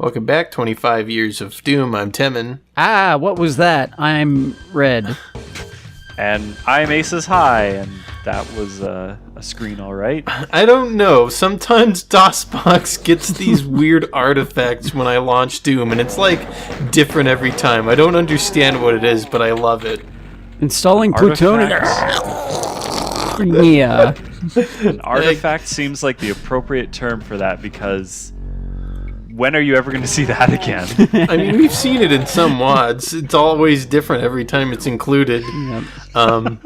Welcome back, 25 years of Doom. I'm Temin. Ah, what was that? I'm Red. And I'm Aces High, and that was a screen, all right. I don't know. Sometimes DOSBox gets these weird artifacts when I launch Doom, and it's like different every time. I don't understand what it is, but I love it. Installing Plutonia. Yeah. An artifact seems like the appropriate term for that, because when are you ever going to see that again? I mean, we've seen it in some mods. It's always different every time it's included. Yep.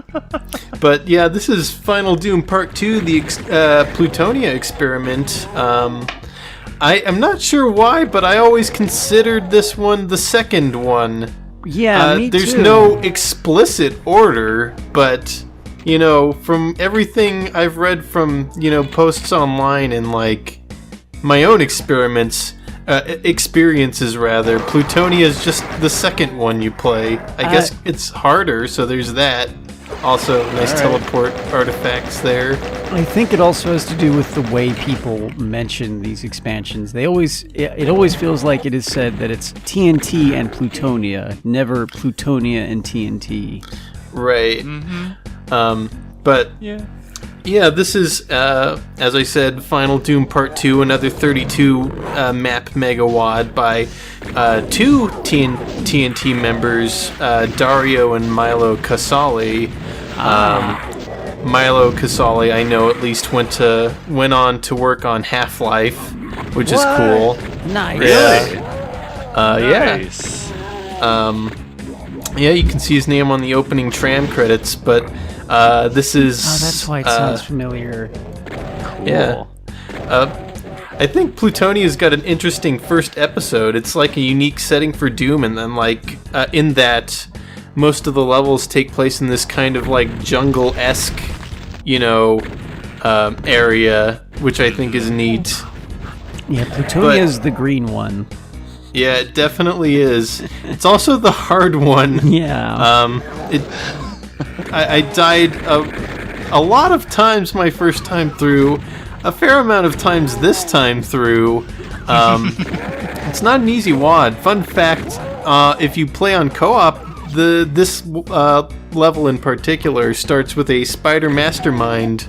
But yeah, this is Final Doom Part 2, the Plutonia Experiment. I'm not sure why, but I always considered this one the second one. Yeah, me there's too. no explicit order, but, you know, from everything I've read from, you know, posts online and, like, my own experiences, Plutonia is just the second one you play. I guess it's harder, so there's that. Also, nice teleport artifacts there. I think it also has to do with the way people mention these expansions. It always feels like it is said that it's TNT and Plutonia, never Plutonia and TNT. Right. Mm-hmm. But yeah, this is, as I said, Final Doom Part 2, another 32 map megawad by two TNT members, Dario and Milo Casali. Milo Casali, I know, at least went on to work on Half-Life, which is cool. Nice. Really? Nice. Yeah, you can see his name on the opening tram credits, but this is... Oh, that's why it sounds familiar. Cool. Yeah. I think Plutonia's got an interesting first episode. It's like a unique setting for Doom, and then like in that most of the levels take place in this kind of like jungle-esque, you know, area, which I think is neat. Yeah, Plutonia is the green one. Yeah, it definitely is. It's also the hard one. Yeah. I died a lot of times my first time through, a fair amount of times this time through. It's not an easy WAD. Fun fact, if you play on co-op, this level in particular starts with a spider mastermind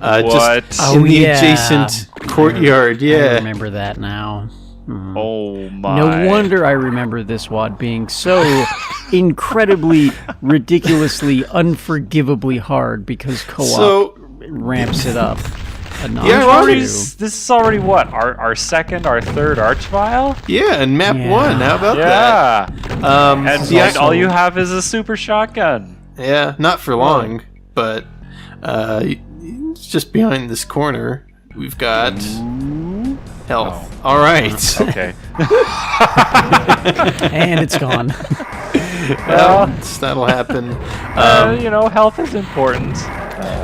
just in the adjacent courtyard. Yeah, I remember that now. Oh my. No wonder I remember this WAD being so incredibly, ridiculously, unforgivably hard, because co-op ramps it up. This is already what? Our second, our third Archvile? Yeah, and map 1. How about that? And all you have is a super shotgun. Yeah, not for long, but it's just behind this corner. We've got health. Oh. All right. Okay. And it's gone. Well, that'll happen. You know, health is important.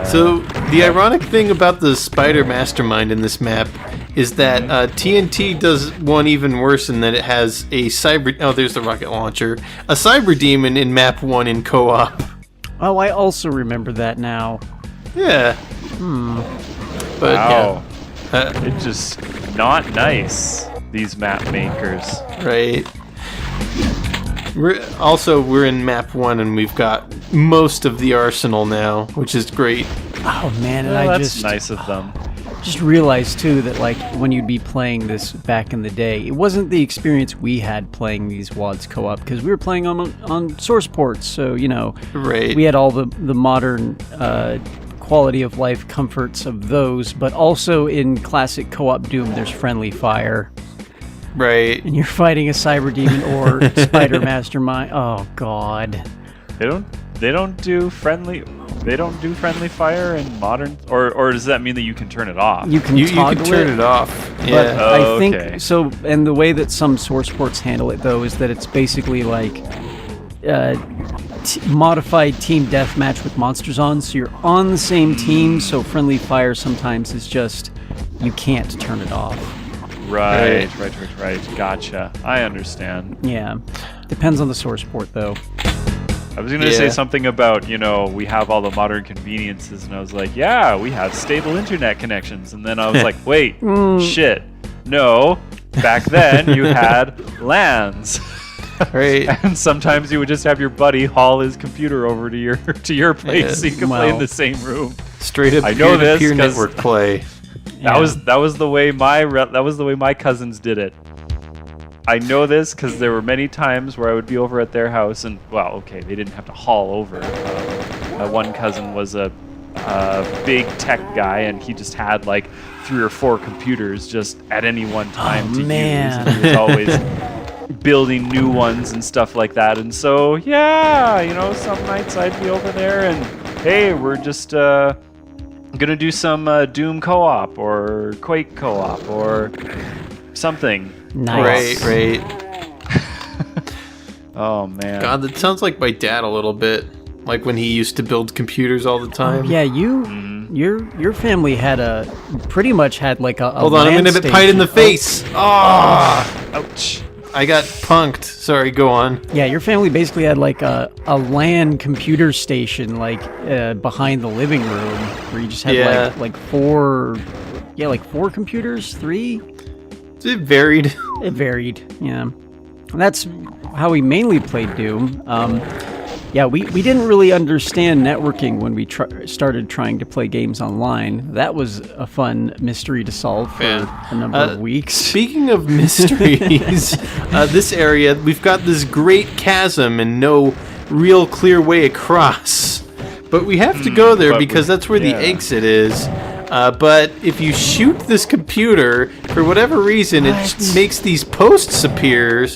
So the ironic thing about the spider mastermind in this map is that TNT does one even worse in that it has a cyber... Oh, there's the rocket launcher. A cyber demon in map 1 in co-op. Oh, I also remember that now. Yeah. But, wow. It's just not nice, these map makers. Right. We're in map 1 and we've got most of the arsenal now, which is great. Oh man, and that's nice of them. Just realized too that like when you'd be playing this back in the day, it wasn't the experience we had playing these WADs co-op, because we were playing on source ports, so you know, we had all the modern quality of life comforts of those, but also in classic co-op Doom, there's friendly fire. Right. And you're fighting a cyber demon or spider mastermind. Oh god. They don't do friendly fire in modern, or does that mean that you can turn it off? You can turn it off. Yeah. But I think so, and the way that some source ports handle it though is that it's basically like modified team deathmatch with monsters on, so you're on the same team, so friendly fire sometimes is just you can't turn it off. Right. Gotcha. I understand. Yeah. Depends on the source port, though. I was going to say something about, you know, we have all the modern conveniences, and I was like, yeah, we have stable internet connections. And then I was like, wait, shit. No, back then you had LANs. Right. And sometimes you would just have your buddy haul his computer over to your place so you could play in the same room. Straight up I know this peer-to-peer 'cause network play. That was the way my cousins did it. I know this because there were many times where I would be over at their house and, well, okay, they didn't have to haul over. My one cousin was a big tech guy, and he just had like 3 or 4 computers just at any one time to use. And he was always building new ones and stuff like that. And so, yeah, some nights I'd be over there and, hey, we're just gonna do some Doom co-op or Quake co-op or something. Nice. Right. Oh man. God, that sounds like my dad a little bit. Like when he used to build computers all the time. Yeah, your family pretty much had like a Hold on, I'm gonna get pied in the face. Ouch. I got punked. Sorry, go on. Yeah, your family basically had like a LAN computer station like behind the living room where you just had like 4 computers, 3. It varied. It varied, yeah. And that's how we mainly played Doom. We didn't really understand networking when we started trying to play games online. That was a fun mystery to solve for a number of weeks. Speaking of mysteries, this area, we've got this great chasm and no real clear way across. But we have to go there because that's where the exit is. But if you shoot this computer, for whatever reason, it makes these posts appear,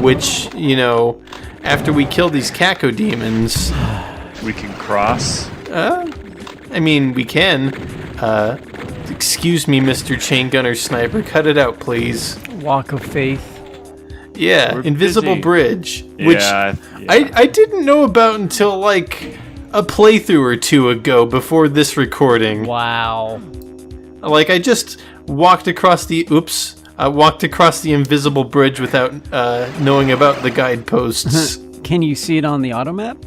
which, after we kill these cacodemons... We can cross? we can. Excuse me, Mr. Chain Gunner Sniper, cut it out, please. Walk of Faith. Yeah, We're Invisible busy. Bridge, which I didn't know about until, like, a playthrough or 2 ago before this recording. Wow. Like, I just walked across the invisible bridge without knowing about the guideposts. Can you see it on the auto map?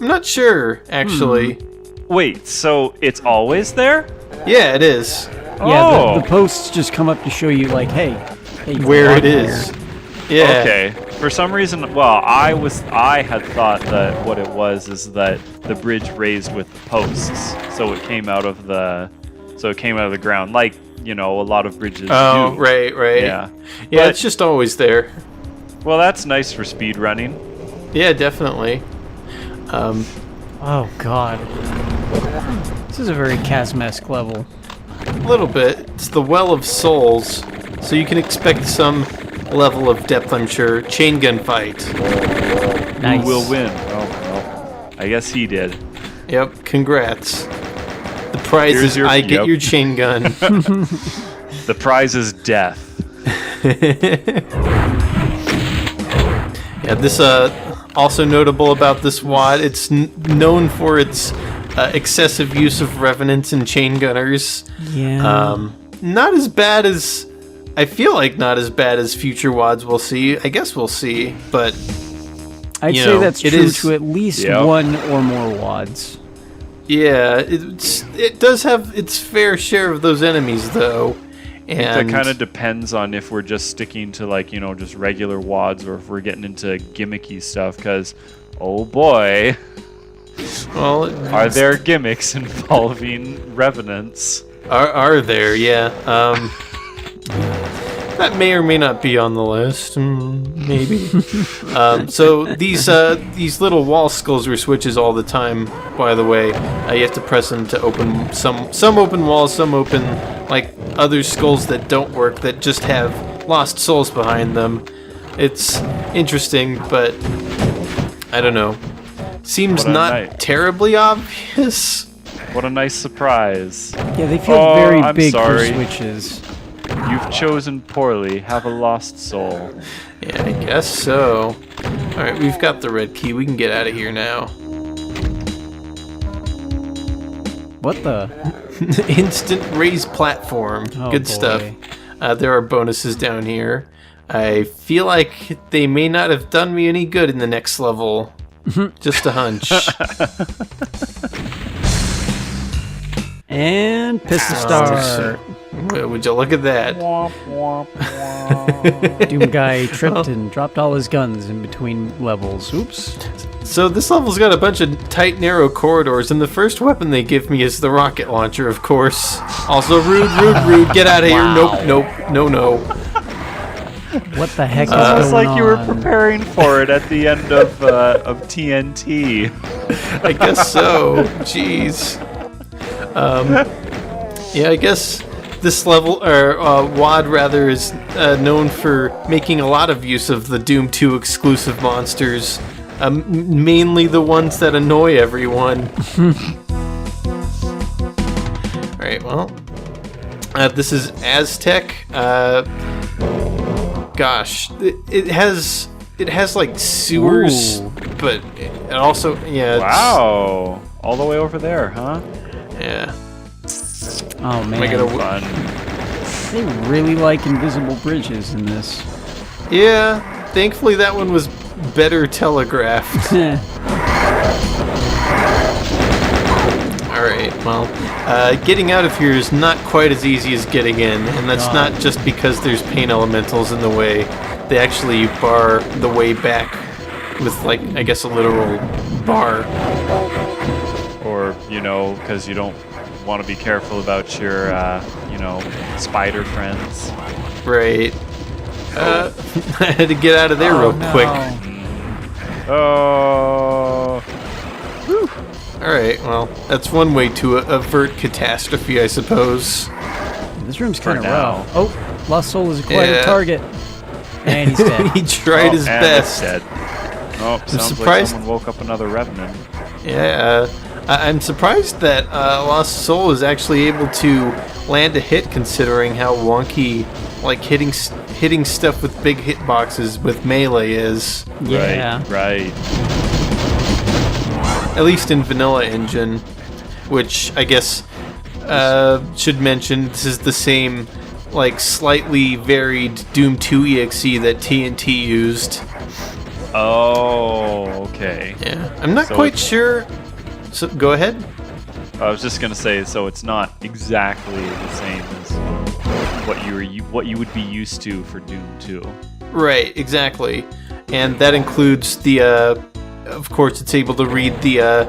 I'm not sure, actually. Wait, so it's always there? Yeah, it is. Yeah, the posts just come up to show you, like, hey where it is. Yeah. Okay. For some reason, I had thought that what it was is that the bridge raised with the posts, so it came out of the ground, like a lot of bridges do. Right. Yeah, but it's just always there. Well, that's nice for speed running. Yeah, definitely. Oh God, this is a very chasm-esque level. A little bit. It's the Well of Souls, so you can expect some level of depth, I'm sure. Chain gun fight. Nice. Who will win? Oh, well, I guess he did. Yep, congrats. The prize is get your chain gun. The prize is death. Yeah, this also notable about this WAD, it's known for its excessive use of revenants and chain gunners. Yeah. Not as bad as... I feel like not as bad as future WADs we'll see. I guess we'll see, but... I'd say that's true to at least one or more WADs. Yeah, it does have its fair share of those enemies, though. And that kind of depends on if we're just sticking to, just regular WADs or if we're getting into gimmicky stuff, because, oh boy, are there gimmicks involving revenants? Are there, yeah. That may or may not be on the list. Maybe. So these little wall skulls are switches all the time, by the way. You have to press them to open some open walls, some open, like, other skulls that don't work, that just have lost souls behind them. It's interesting, but I don't know. Seems not terribly obvious. What a nice surprise. Yeah, they feel very big for switches. You've chosen poorly. Have a lost soul. Yeah, I guess so. Alright, we've got the red key. We can get out of here now. What the? Instant raise platform. Oh, good boy. stuff. There are bonuses down here. I feel like they may not have done me any good in the next level. Just a hunch. And pistol star. Would you look at that? Doomguy tripped and dropped all his guns in between levels. Oops. So this level's got a bunch of tight, narrow corridors, and the first weapon they give me is the rocket launcher, of course. Also, rude. Get out of here. Nope. No. What the heck is It's going like on? you were preparing for it at the end of TNT. I guess so. Jeez. Yeah, I guess this level, or WAD rather, is known for making a lot of use of the Doom 2 exclusive monsters. Mainly the ones that annoy everyone. Alright, well. This is Aztec. Gosh. It has like sewers, Ooh. but it also, yeah. Wow. All the way over there, huh? Yeah. Oh man, Fun. they really like invisible bridges in this. Yeah, thankfully that one was better telegraphed. Alright, well, getting out of here is not quite as easy as getting in, and that's not just because there's pain elementals in the way. They actually bar the way back with, like, I guess a literal bar. Or, because you don't want to be careful about your, spider friends. Right. I had to get out of there real quick. Oh. Alright, well, that's one way to avert catastrophe, I suppose. This room's kind of now. rough. Oh, Lost Soul is acquired a target. And he's dead. He tried his and best. it's dead. Oh, sounds surprised- like someone woke up another revenant. Yeah, I'm surprised that Lost Soul is actually able to land a hit, considering how wonky, like, hitting stuff with big hitboxes with melee is. Yeah. Right. At least in Vanilla Engine, which I guess should mention this is the same, like, slightly varied Doom 2 EXE that TNT used. Oh, okay. Yeah, I'm not So quite it's- sure. So go ahead. I was just gonna say, so it's not exactly the same as what you would be used to for Doom 2. Right, exactly. And that includes the, of course, it's able to read the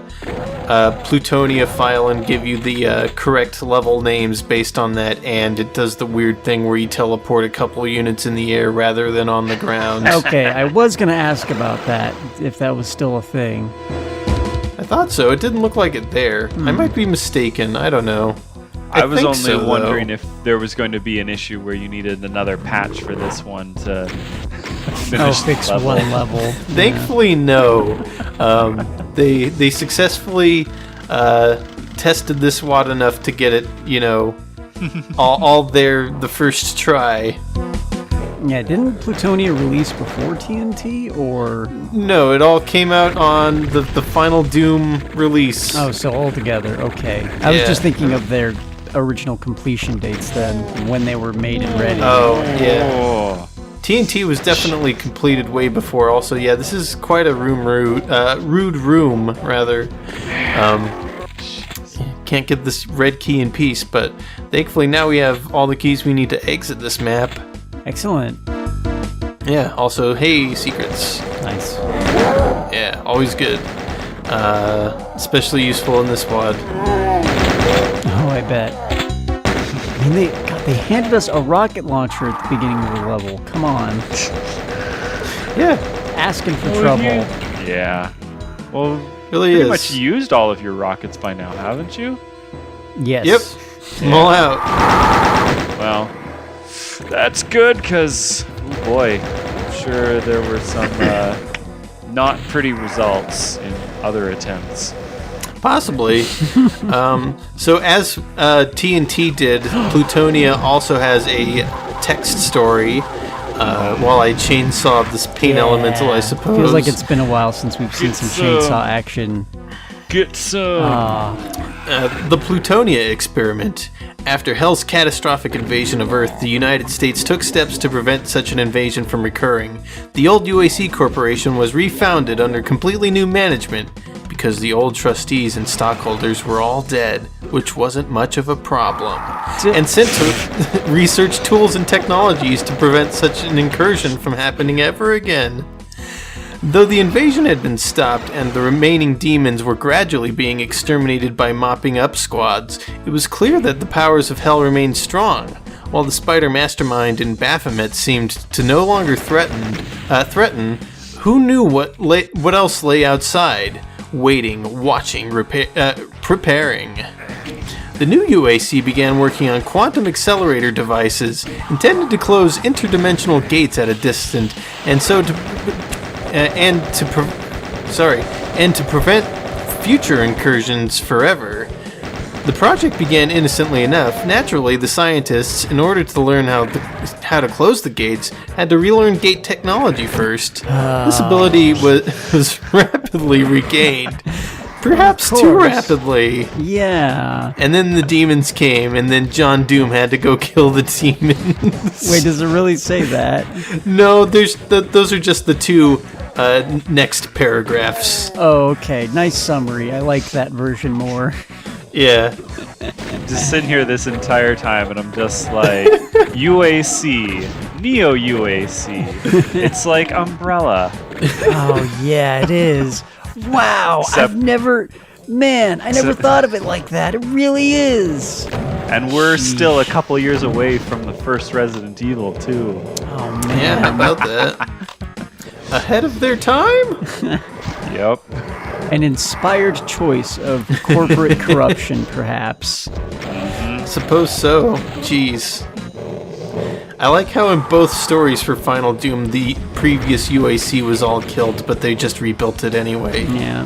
Plutonia file and give you the correct level names based on that, and it does the weird thing where you teleport a couple units in the air rather than on the ground. Okay, I was going to ask about that, if that was still a thing. I thought so. It didn't look like it there. I might be mistaken. I don't know. I was think only so, wondering though. if there was going to be an issue where you needed another patch for this one to finish the Fix level. one level. Thankfully, no. They successfully tested this WAD enough to get it, all there the first try. Yeah, didn't Plutonia release before TNT, or...? No, it all came out on the final Doom release. Oh, so all together, okay. I was Yeah. just thinking of their original completion dates then, when they were made and ready. Oh, yeah. Oh. TNT was definitely completed way before. Also, yeah, this is quite a rude room, rather. Can't get this red key in peace, but thankfully now we have all the keys we need to exit this map. Excellent. Yeah, also, hey, secrets. Nice. Yeah, always good. Especially useful in this WAD. Oh, I bet. I mean, they handed us a rocket launcher at the beginning of the level. Come on. Yeah, Asking for trouble. Yeah. Well, really pretty is. much used all of your rockets by now, haven't you? Yes. Yep. I'm all out. Well, that's good, because, oh boy, I'm sure there were some not pretty results in other attempts. Possibly. So as TNT did, Plutonia also has a text story. While I chainsaw this pain elemental, I suppose. Feels like it's been a while since we've seen Get some some. chainsaw action. Get some. The Plutonia Experiment. After Hell's catastrophic invasion of Earth, the United States took steps to prevent such an invasion from recurring. The old UAC Corporation was refounded under completely new management. because the old trustees and stockholders were all dead, which wasn't much of a problem, and sent to research tools and technologies to prevent such an incursion from happening ever again. Though the invasion had been stopped and the remaining demons were gradually being exterminated by mopping up squads, it was clear that the powers of hell remained strong, while the spider mastermind in Baphomet seemed to no longer threaten. Who knew what else lay outside, waiting, watching, preparing. The new UAC began working on quantum accelerator devices intended to close interdimensional gates at a distance, and to prevent future incursions forever. The project began innocently enough. Naturally, the scientists, in order to learn how to close the gates, had to relearn gate technology first. This ability was rapidly regained. Perhaps too rapidly. Yeah. And then the demons came, and then John Doom had to go kill the demons. Wait, does it really say that? No, those are just the two next paragraphs. Oh, okay. Nice summary. I like that version more. Yeah. Just sitting here this entire time, and I'm just like, UAC, Neo UAC. It's like Umbrella. Oh, yeah, it is. Wow, I never thought of it like that. It really is. And we're still a couple years away from the first Resident Evil, too. Oh, man. Yeah, how about that? Ahead of their time? Yep. An inspired choice of corporate corruption, perhaps. Suppose so. Jeez. I like how in both stories for Final Doom, the previous UAC was all killed, but they just rebuilt it anyway. Yeah.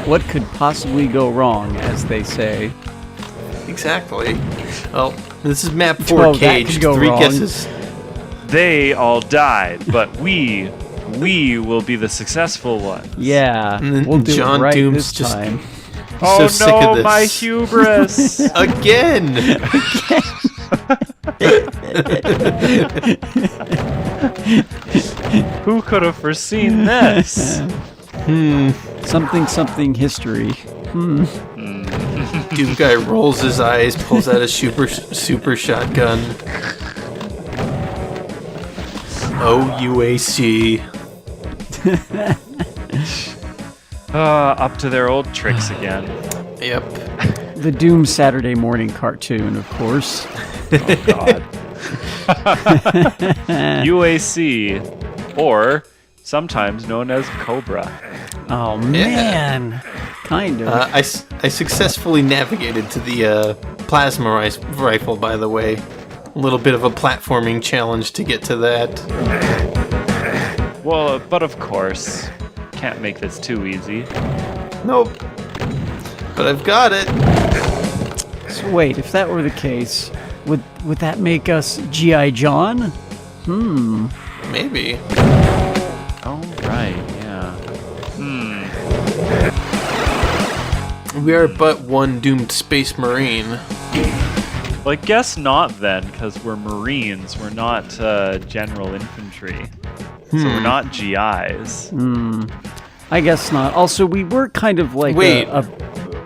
What could possibly go wrong, as they say? Exactly. Well, this is map 4 Cage. 3 guesses. They all died, but we will be the successful one. Yeah. We'll do John it right Doom's this time. Oh so sick of this. My hubris! Again! Who could have foreseen this? Something history. Doomguy rolls his eyes, pulls out a super shotgun. Oh, UAC. Up to their old tricks again. Yep. The Doom Saturday morning cartoon, of course. Oh, God. UAC, or sometimes known as Cobra. Oh, man. Kind of. I successfully navigated to the plasma rifle, by the way. A little bit of a platforming challenge to get to that. Well, but of course, can't make this too easy. Nope. But I've got it. So wait, if that were the case, would that make us G.I. John? Maybe. Oh, right, yeah. We are but one doomed space marine. Well, I guess not then, because we're Marines. We're not general infantry. So we're not GIs. I guess not. Also, we were kind of like Wait.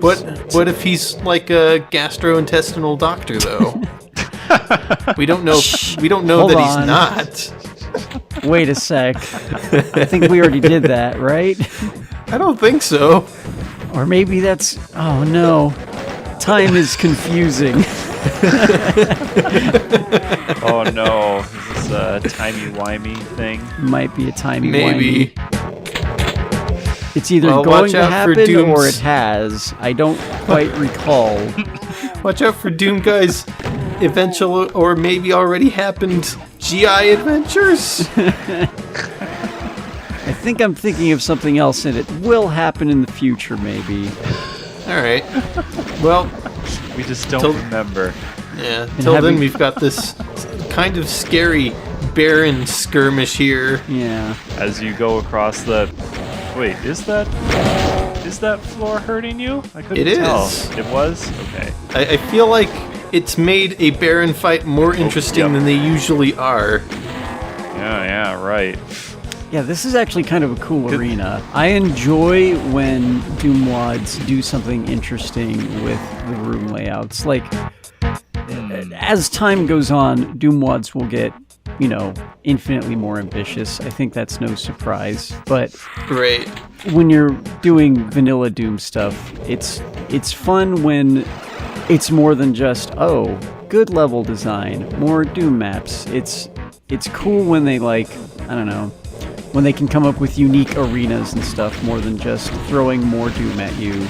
What if he's like a gastrointestinal doctor, though? We don't know. We don't know Hold that on. he's not. Wait a sec. I think we already did that, right? I don't think so. Or maybe that's... Oh, no. Time is confusing. Oh no, is this a timey-wimey thing? Might be a timey Maybe. wimey. It's either Well, going watch to out for happen Doom's- or it has. I don't quite recall. Watch out for Doomguy's eventual or maybe already happened GI adventures. I think I'm thinking of something else, and it will happen in the future, maybe. All right. Well, We just don't Till- remember. yeah. Till having- then, we've got this kind of scary barren skirmish here. Yeah. As you go across the... Wait, is that floor hurting you? I couldn't It tell. is. It was? Okay. I feel like it's made a barren fight more interesting yep. than they usually are. Yeah, right. Yeah, this is actually kind of a cool arena. I enjoy when Doom WADs do something interesting with the room layouts. Like, as time goes on, Doom WADs will get, infinitely more ambitious. I think that's no surprise. But when you're doing vanilla Doom stuff, it's fun when it's more than just, good level design, more Doom maps. It's cool when they when they can come up with unique arenas and stuff more than just throwing more Doom at you.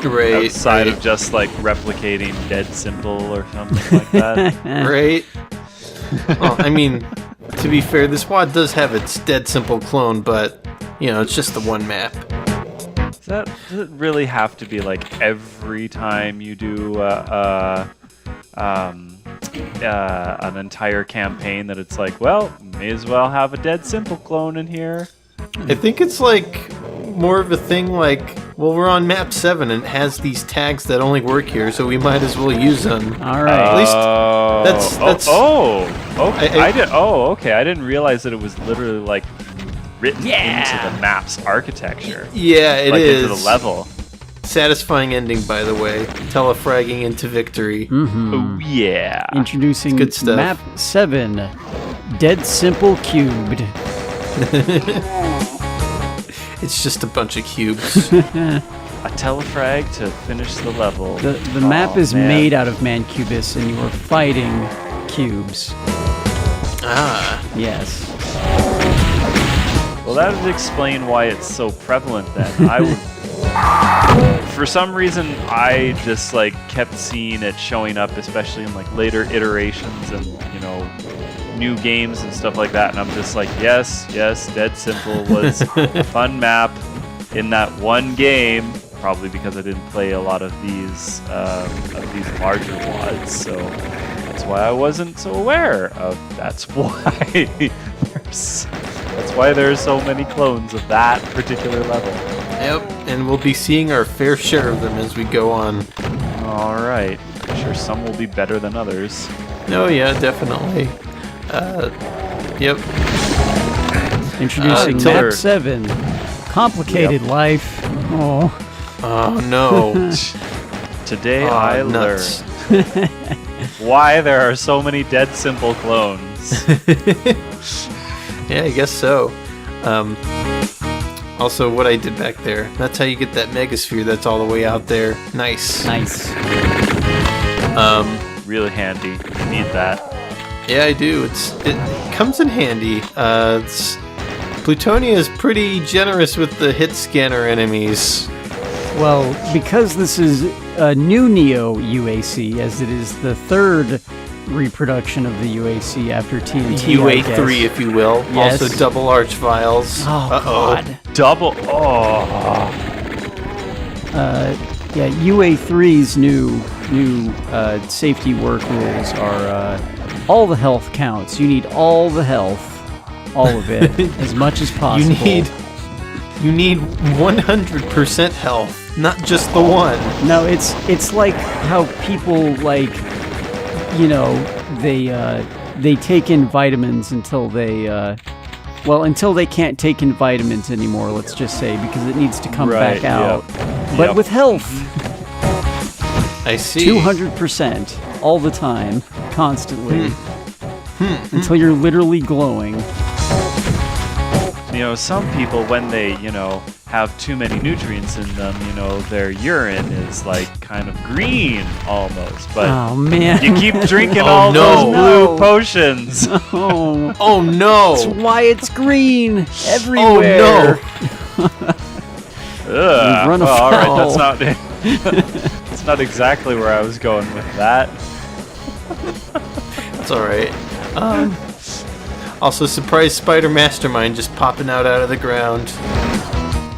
Outside of just like replicating Dead Simple or something like that. Right. Well, I mean, to be fair, this WAD does have its Dead Simple clone, but it's just the one map. Does it really have to be like every time you do an entire campaign that it's like, well, may as well have a Dead Simple clone in here? I think it's like more of a thing like, well, we're on map 7 and it has these tags that only work here, so we might as well use them. All right. At least that's okay. I didn't realize that it was literally like written into the map's architecture. Yeah, it is. Into the level. Satisfying ending, by the way. Telefragging into victory. Mm-hmm. Oh, yeah. Introducing good stuff. map 7, Dead Simple Cubed. It's just a bunch of cubes. A telefrag to finish the level. The map is made out of Mancubus, and you are fighting cubes. Ah. Yes. Well, that would explain why it's so prevalent then. For some reason, I just kept seeing it showing up, especially in later iterations and new games and stuff like that. And I'm just like, yes, Dead Simple was a fun map in that one game. Probably because I didn't play a lot of these larger WADs, so that's why I wasn't so aware of. That's why there's so many clones of that particular level. Yep, and we'll be seeing our fair share of them as we go on. All right. I'm sure some will be better than others. Oh, yeah, definitely. Yep. Introducing map 7, Complicated Life. Oh no. Today I learned why there are so many Dead Simple clones. Yeah, I guess so. Also, what I did back there. That's how you get that megasphere that's all the way out there. Nice. Really handy. You need that. Yeah, I do. It comes in handy. Plutonia is pretty generous with the hit scanner enemies. Well, because this is a new Neo UAC, as it is the third reproduction of the UAC after TNT. UA3, if you will. Yes. Also double arch vials. God. Double. UA3's new safety work rules are all the health counts. You need all the health, all of it, as much as possible. You need 100% health, not just the one. No, it's like how people they take in vitamins until they until they can't take in vitamins anymore, let's just say, because it needs to come back out. But with health, I see. 200% all the time, constantly, until you're literally glowing. Some people, when they, have too many nutrients in them, their urine is kind of green almost. But oh man, you keep drinking all those blue potions. Oh no! That's why it's green everywhere. Oh no! Run afoul. All right, that's not exactly where I was going with that. That's all right. Also, surprise spider mastermind just popping out of the ground.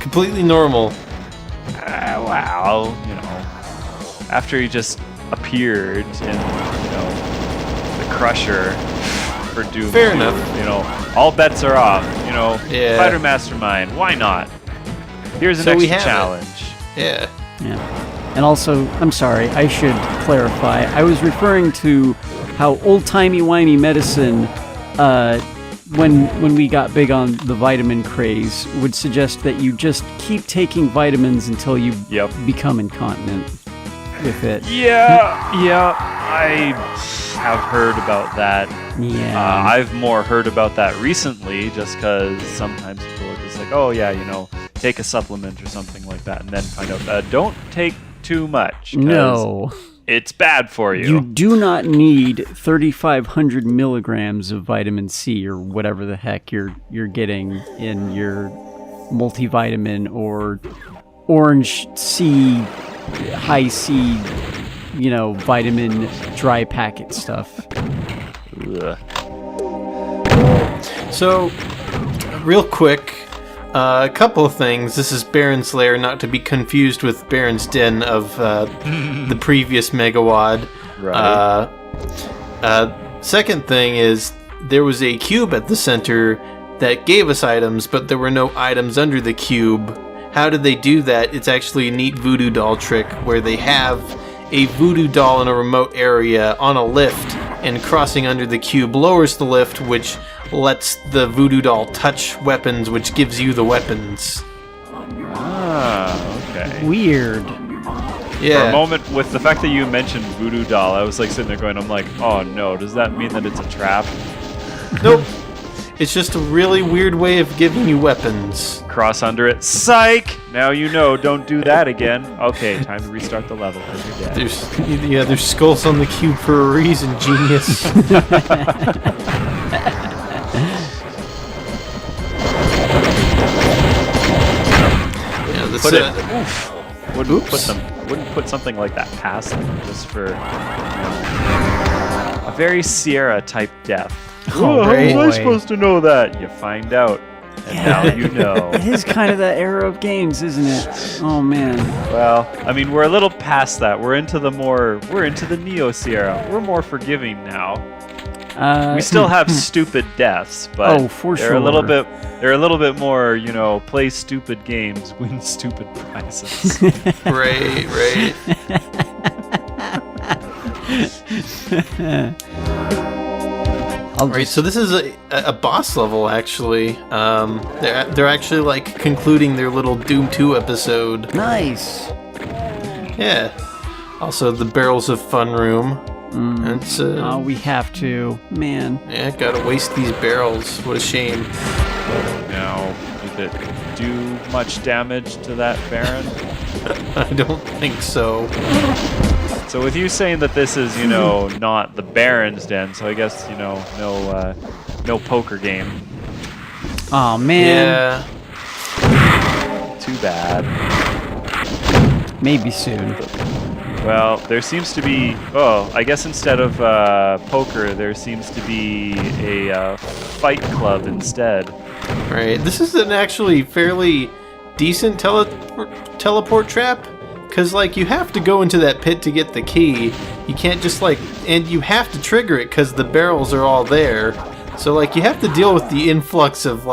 Completely normal. Wow, after he just appeared in, the Crusher for Doom. Fair enough. All bets are off. Yeah. Spider Mastermind. Why not? Here's an extra challenge. Yeah. And also, I'm sorry, I should clarify. I was referring to how old-timey-wimey medicine when we got big on the vitamin craze, would suggest that you just keep taking vitamins until you become incontinent with it. Yeah, I have heard about that. Yeah. I've more heard about that recently, just because sometimes people are just like, oh yeah, take a supplement or something like that, and then find out, don't take too much. No. It's bad for you. You do not need 3,500 milligrams of vitamin C or whatever the heck you're getting in your multivitamin or orange C, high C, vitamin dry packet stuff. Ugh. So, real quick, a couple of things. This is Baron's Lair, not to be confused with Baron's Den of the previous Megawad. Right. Second thing is, there was a cube at the center that gave us items, but there were no items under the cube. How did they do that? It's actually a neat voodoo doll trick where they have a voodoo doll in a remote area on a lift, and crossing under the cube lowers the lift, which lets the voodoo doll touch weapons, which gives you the weapons. Ah, okay. Weird. Yeah. For a moment, with the fact that you mentioned voodoo doll, I was like sitting there going, I'm like, oh no, does that mean that it's a trap? Nope. It's just a really weird way of giving you weapons. Cross under it. Psych! Now you know, don't do that again. Okay, time to restart the level because you're dead. There's skulls on the cube for a reason, genius. Wouldn't put something like that past them just for a very Sierra type death. Oh, How right. was I supposed to know that? You find out, and now you know. It is kind of that era of games, isn't it? Oh man. Well, I mean, we're a little past that. We're into the Neo Sierra. We're more forgiving now. We still have stupid deaths, but for they're sure. a little bit more, play stupid games, win stupid prizes. Right. Alright, so this is a boss level, actually. They're actually like concluding their little Doom 2 episode. Nice. Yeah. Also, the Barrels of Fun room. It's, we have to. Man. Yeah, gotta waste these barrels. What a shame. Now, did it do much damage to that Baron? I don't think so. So with you saying that this is, not the Baron's Den, so I guess, no poker game. Oh man. Yeah. Too bad. Maybe soon. Well, there seems to be, I guess instead of poker, there seems to be a fight club instead. Right. This is an actually fairly decent teleport trap. Because, you have to go into that pit to get the key. You can't just, and you have to trigger it because the barrels are all there. So, you have to deal with the influx of,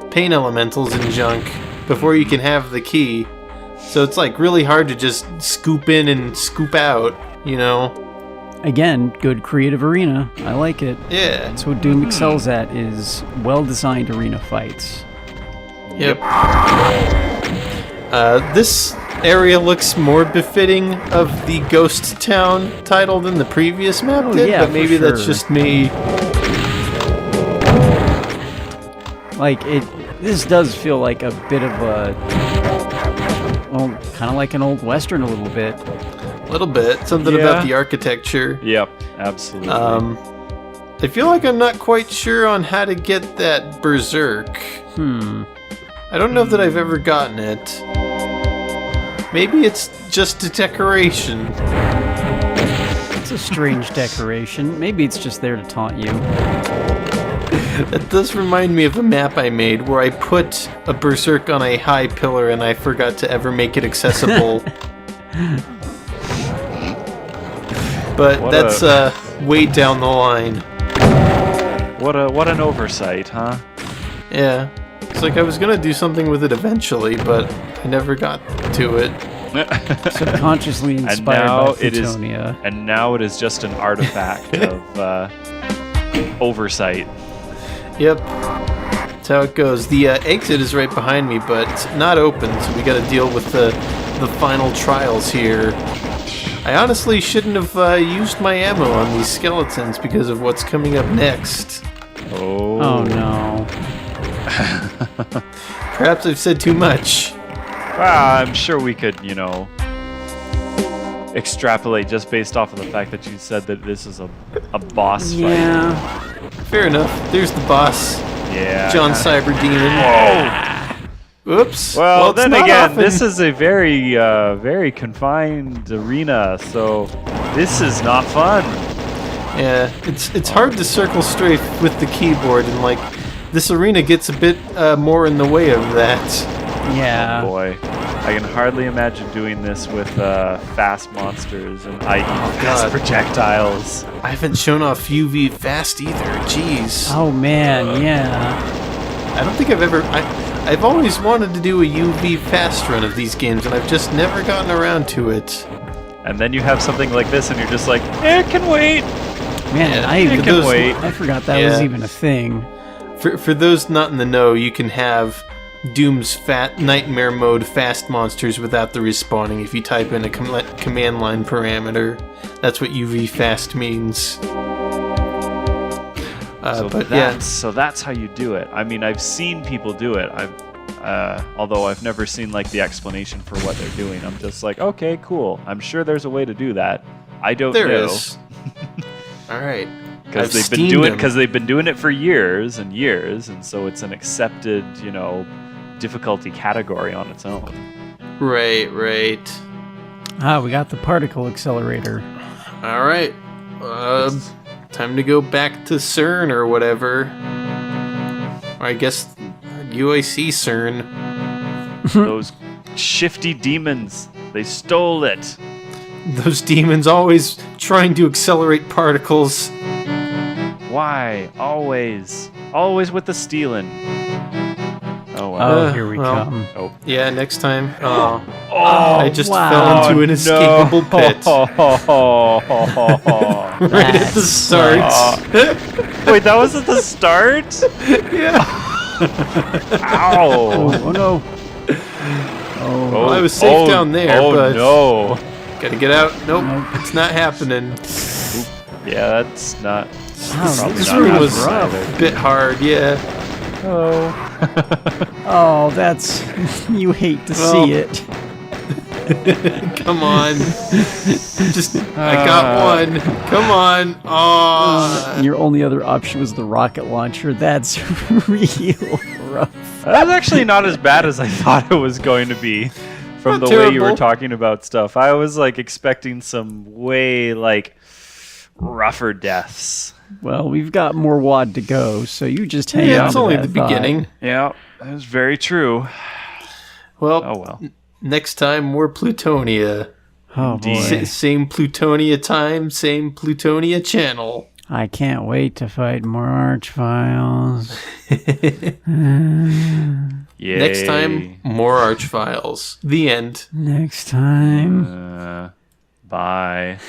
pain elementals and junk before you can have the key. So it's, really hard to just scoop in and scoop out, Again, good creative arena. I like it. Yeah. That's what Doom excels at, is well-designed arena fights. Yep. This area looks more befitting of the Ghost Town title than the previous map did, yeah, but maybe for sure. that's just me. This does feel like a bit of a, kind of like an old Western a little bit. A little bit. Something about the architecture. Yep, absolutely. I feel like I'm not quite sure on how to get that Berserk. I don't know that I've ever gotten it. Maybe it's just a decoration. It's a strange decoration. Maybe it's just there to taunt you. That does remind me of a map I made where I put a Berserk on a high pillar and I forgot to ever make it accessible. But that's way down the line. What an oversight, huh? Yeah. It's I was gonna do something with it eventually, but I never got to it. Subconsciously inspired by Plutonia. And now it is just an artifact of oversight. Yep. That's how it goes. The exit is right behind me, but not open, so we got to deal with the final trials here. I honestly shouldn't have used my ammo on these skeletons because of what's coming up next. Oh no. Perhaps I've said too much. Well, I'm sure we could, extrapolate just based off of the fact that you said that this is a boss fight. Yeah. Fair enough. There's the boss. Yeah. John Cyber Demon. Whoa. Oops. Well, then again, often. this is a very, very confined arena, so this is not fun. Yeah, it's hard to circle straight with the keyboard, and like this arena gets a bit more in the way of that. Yeah. Oh boy, I can hardly imagine doing this with fast monsters and i.e. fast projectiles. I haven't shown off UV fast either. Jeez. Oh man, yeah. I don't think I've ever. I've always wanted to do a UV fast run of these games, and I've just never gotten around to it. And then you have something like this, and you're just like, it can wait. Man, I forgot that was even a thing. For those not in the know, you can have Doom's Nightmare Mode fast monsters without the respawning if you type in a command line parameter. That's what UV fast means. So that's how you do it. I mean, I've seen people do it. Although I've never seen like the explanation for what they're doing. I'm just like, okay, cool. I'm sure there's a way to do that. I don't know. There is. All right. Because they've been doing it for years and years, and so it's an accepted, difficulty category on its own. Right. We got the particle accelerator. All right. Time to go back to CERN or whatever. Or I guess UIC CERN. Those shifty demons. They stole it. Those demons always trying to accelerate particles. Why? Always with the stealing. Oh, wow. Oh, here we come. Oh. Yeah, next time. I just fell into an inescapable pit. Right at the start. Wait, that was at the start? Yeah. Ow. Oh no. Well, I was safe down there, but... no. Gotta get out. Nope, it's not happening. Yeah, that's not... This room was a bit hard, yeah. Oh, that's... You hate to see it. Come on. I got one. Come on. Oh. Your only other option was the rocket launcher. That's real rough. That was actually not as bad as I thought it was going to be. From the way you were talking about stuff. I was expecting some way rougher deaths. Well, we've got more WAD to go, so you just hang on. Yeah, it's only the beginning. Yeah, that is very true. Well, next time more Plutonia. Oh boy. Same Plutonia time, same Plutonia channel. I can't wait to fight more Archfiles. Yay. Next time, more Archfiles. The end. Next time. Bye.